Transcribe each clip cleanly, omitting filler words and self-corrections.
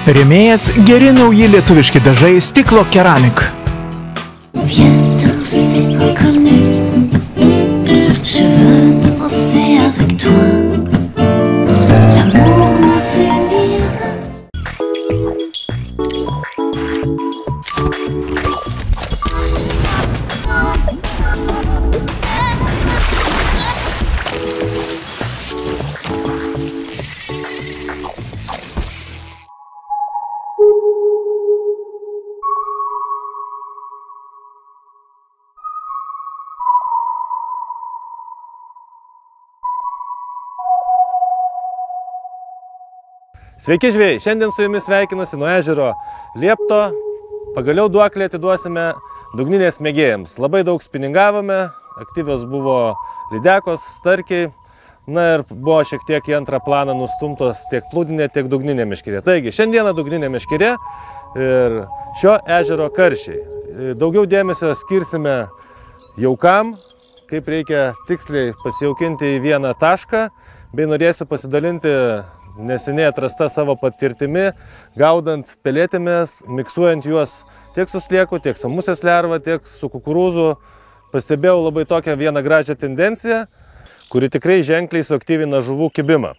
Rėmėjas geri nauji lietuviški dažai Stiklo Keramik. Viens danser inconnu, je veux danser avec toi. L'amour nous unira. Sveiki žvejai, šiandien su jumis sveikinusi nuo ežero Liepto. Pagaliau duoklį atiduosime dugninės mėgėjams. Labai daug spiningavome, aktyvios buvo lydekos, starkiai. Na ir buvo šiek tiek į antrą planą nustumtos tiek plūdinė, tiek dugninė meškerė. Taigi, šiandieną dugninė meškerė ir šio ežero karšiai. Daugiau dėmesio skirsime jaukam, kaip reikia tiksliai pasijaukinti į vieną tašką, bei norėsiu pasidalinti neseniai atrasta savo patirtimi, gaudant pelėtėmis, miksuojant juos tiek su slieku, tiek su musės lerva, tiek su kukurūzu. Pastebėjau labai tokią vieną gražią tendenciją, kuri tikrai ženkliai suaktyvina žuvų kibimą.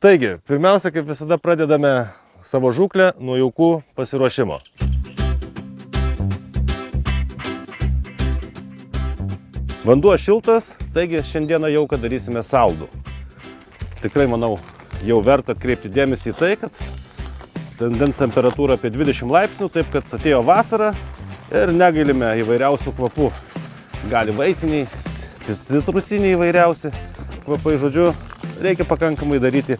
Taigi, pirmiausia, kaip visada, pradedame savo žūklę nuo jaukų pasiruošimo. Vanduo šiltas, taigi šiandieną jauką darysime saldų. Tikrai, manau, jau verta atkreipti dėmesį į tai, kad vandens temperatūra apie 20 laipsnių, taip kad atėjo vasara ir negailime įvairiausių kvapų. Gali vaisiniai, citrusiniai įvairiausi kvapai, žodžiu, reikia pakankamai daryti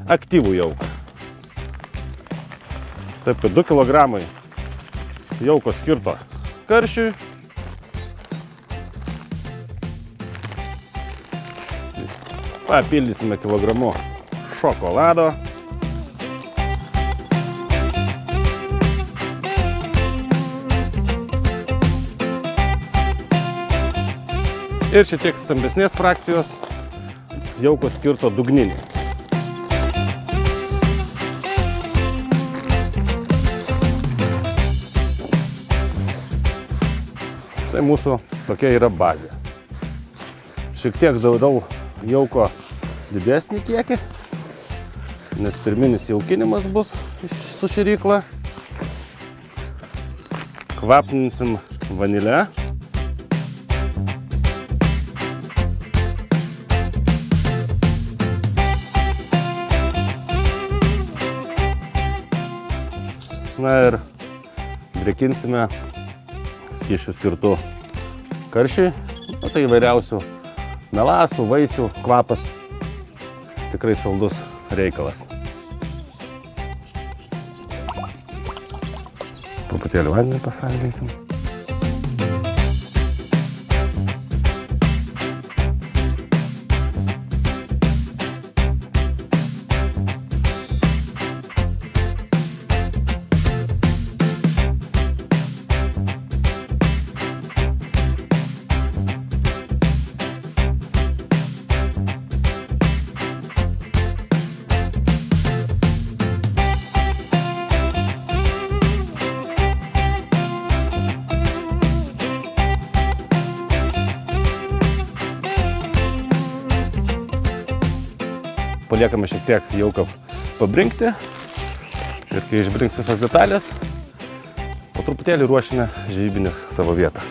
aktyvų jauką. Taip kad 2 kg jauko skirto karšiui. Papildysime kilogramu šokolado. Ir šiek tiek stambesnės frakcijos jauko skirto dugninį. Štai mūsų tokia yra bazė. Šiek tiek daudau jauko didesnį kiekį, nes pirminis jaukinimas bus su šėrykla. Kvapninsim vanilę. Na ir drėkinsime skysčių skirtų karšiai. Tai įvairiausių melasų, vaisių, kvapas. Tikrai saldus reikalas. Truputėlį vandenį pasaldinsim. Paliekame šiek tiek jauką pabrinkti ir kai išbrinks visas detalės, po truputėlį ruošime žvejybinę savo vietą.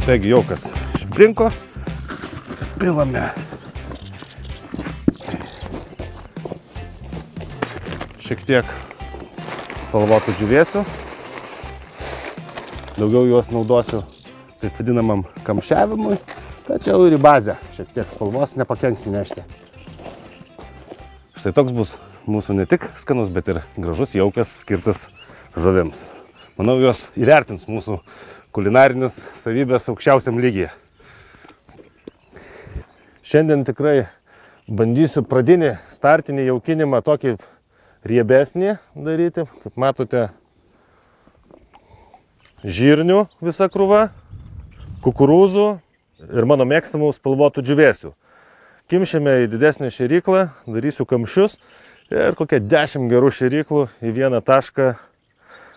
Taigi jaukas išbrinko. Pilame šiek tiek spalvotų džiūvėsių. Daugiau juos naudosiu taip vadinamam kamščiavimui, tačiau ir į bazę šiek tiek spalvos nepakenks įnešti. Štai toks bus mūsų ne tik skanus, bet ir gražus jaukas skirtas žuvims. Manau, jos įvertins mūsų kulinarinis savybės aukščiausiam lygyje. Šiandien tikrai Bandysiu pradinį startinį jaukinimą tokį riebesnį daryti. Kaip matote, žirnių visa krūva, kukurūzų ir mano mėgstamų spalvotų džiūvėsių. Kimšime į didesnį šėryklą, darysiu kamščius ir kokią 10 gerų šėryklų į vieną tašką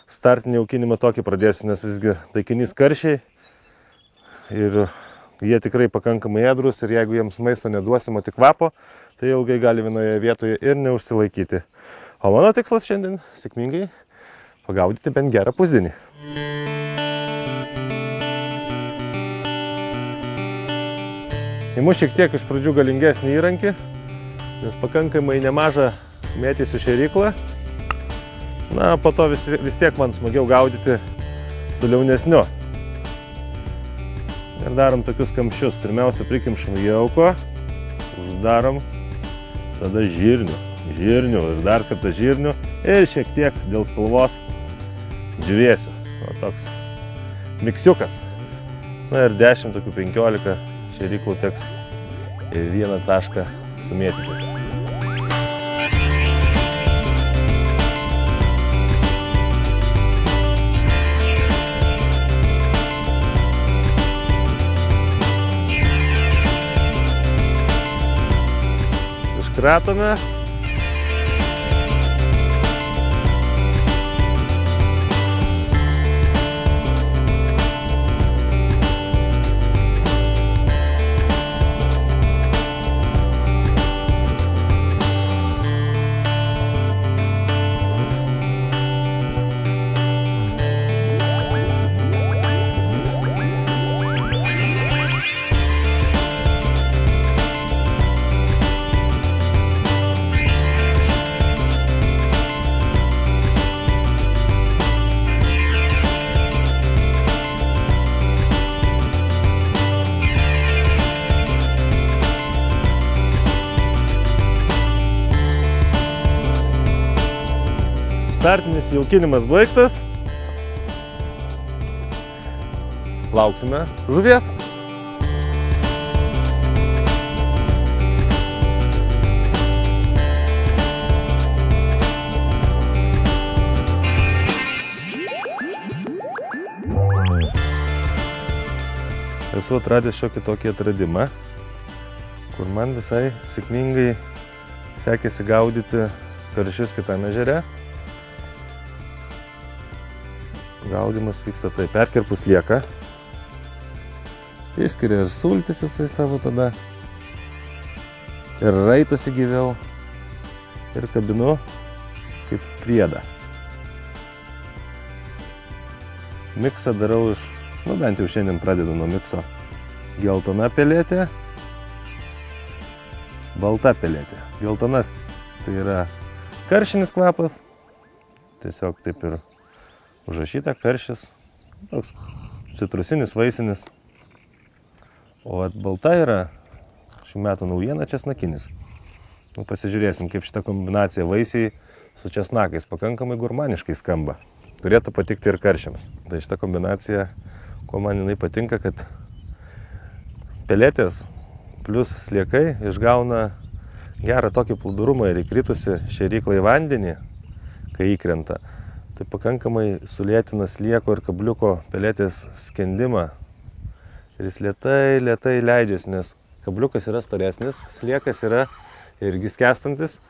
startinį jaukinimą tokį pradėsiu, nes visgi taikinys karšiai ir jie tikrai pakankamai ėdrus ir jeigu jiems maisto neduosim, o tik kvapo, tai ilgai gali vienoje vietoje ir neužsilaikyti. O mano tikslas šiandien sėkmingai pagaudyti bent gerą pusdienį. Imu šiek tiek iš pradžių galingesnį įrankį, nes pakankamai nemažą mėtysiu šėryklą. Na, po to vis tiek man smagiau gaudyti su liaunesniu. Ir darom tokius kamščius. Pirmiausia, prikimšam jauko, uždarom, tada žirnių ir dar kartą žirnių ir šiek tiek dėl spalvos džiūvėsiu. O toks miksiukas. Na ir 10, tokių 15 šėryklų teks į vieną tašką sumėtyti. Iškratome. Startinis jaukinimas baigtas. Lauksime žuvies. Esu atradęs šiokį tokį atradimą, kur man visai sėkmingai sekėsi gaudyti karšius kitame ežere. Gaudimas vyksta tai perkirpus lieka. Išskiria ir sultis jisai savo tada. Ir raitosi gyviau. Ir kabinu kaip priedą. Miksą darau iš, bent jau šiandien pradedu nuo mikso. Geltona pelėtė, balta pelėtė. Geltonas tai yra karšinis kvapas. Tiesiog taip ir užrašyta karšis, toks citrusinis, vaisinis. O balta yra šių metų naujiena česnakinis. Pasižiūrėsim, kaip šita kombinacija vaisiai su česnakais pakankamai gurmaniškai skamba. Turėtų patikti ir karšiams. Tai šita kombinacija, kuo man jinai patinka, kad pelėtės plus sliekai išgauna gerą tokį plūdurumą ir įkritusi šėryklą į vandenį, kai įkrenta. Tai pakankamai sulėtina slieko ir kabliuko pelėtės skendimą. Ir jis lėtai leidžiasi, nes kabliukas yra storesnis, sliekas yra irgi skęstantis.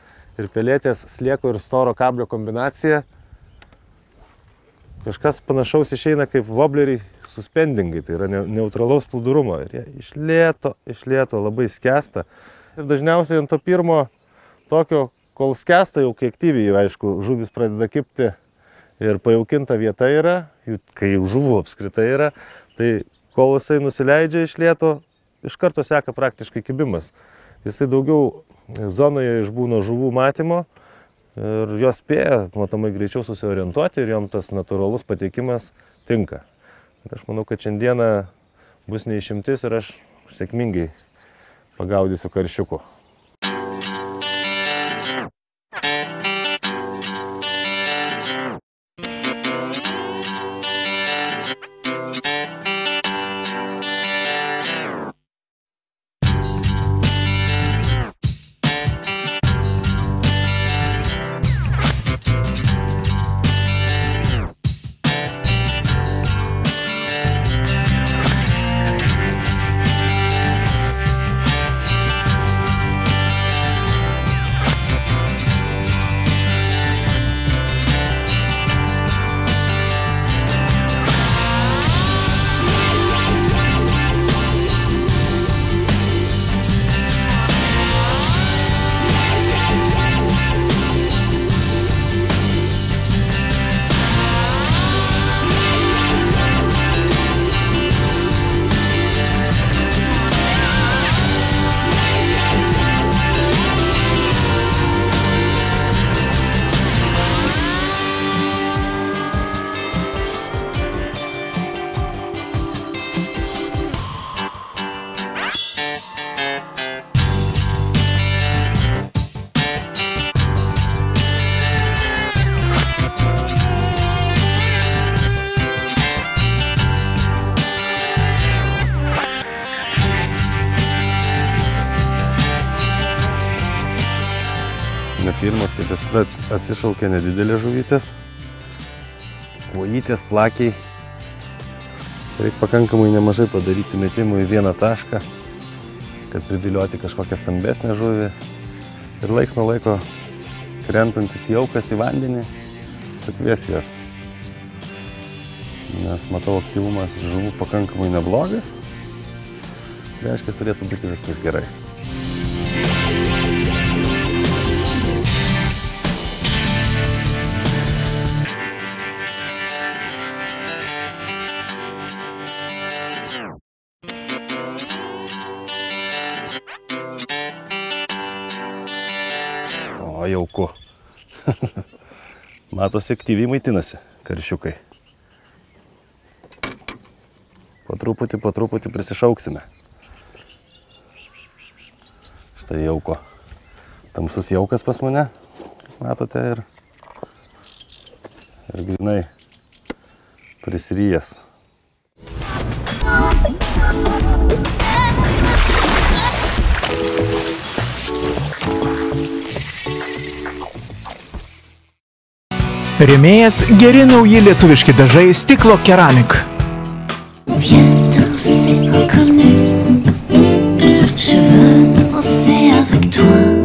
Ir pelėtės slieko ir storo kablio kombinacija kažkas panašaus išeina kaip vobleriai suspendingai, tai yra neutralaus plūdurumo. Ir jie iš lėto labai skęsta. Ir dažniausiai ant to pirmo tokio, kol skęsta, jau kai aktyviai, aišku, žuvis pradeda kibti ir pajaukinta vieta yra, kai jau žuvų apskritai yra, tai kol jisai nusileidžia iš lėto, iš karto seka praktiškai kibimas. Jisai daugiau zonoje išbūna žuvų matymo ir jos spėja matomai greičiau susiorientuoti ir jom tas natūralus pateikimas tinka. Aš manau, kad šiandieną bus neišimtis ir aš sėkmingai pagaudysiu karšiukų. Ne pirmas, kad visada atsišaukia nedidelės žuvytės. Vojytės plakiai. Reikia pakankamai nemažai padaryti metimų į vieną tašką, kad privilioti kažkokią stambesnę žuvį. Ir laiks nuo laiko krentantis jaukas į vandenį sukvies jas. Nes matau, aktyvumas žuvų pakankamai neblogas. Reiškia, turėtų būti viskas gerai. O, jauku. Matosi, aktyviai maitinasi karšiukai. Po truputį prisišauksime. Štai jauko. Tamsus jaukas pas mane, matote, ir grinai prisryjas. Rėmėjas geri nauji lietuviški dažai Stiklo Keramik. Viens danser comme nous. Je veux danser avec toi.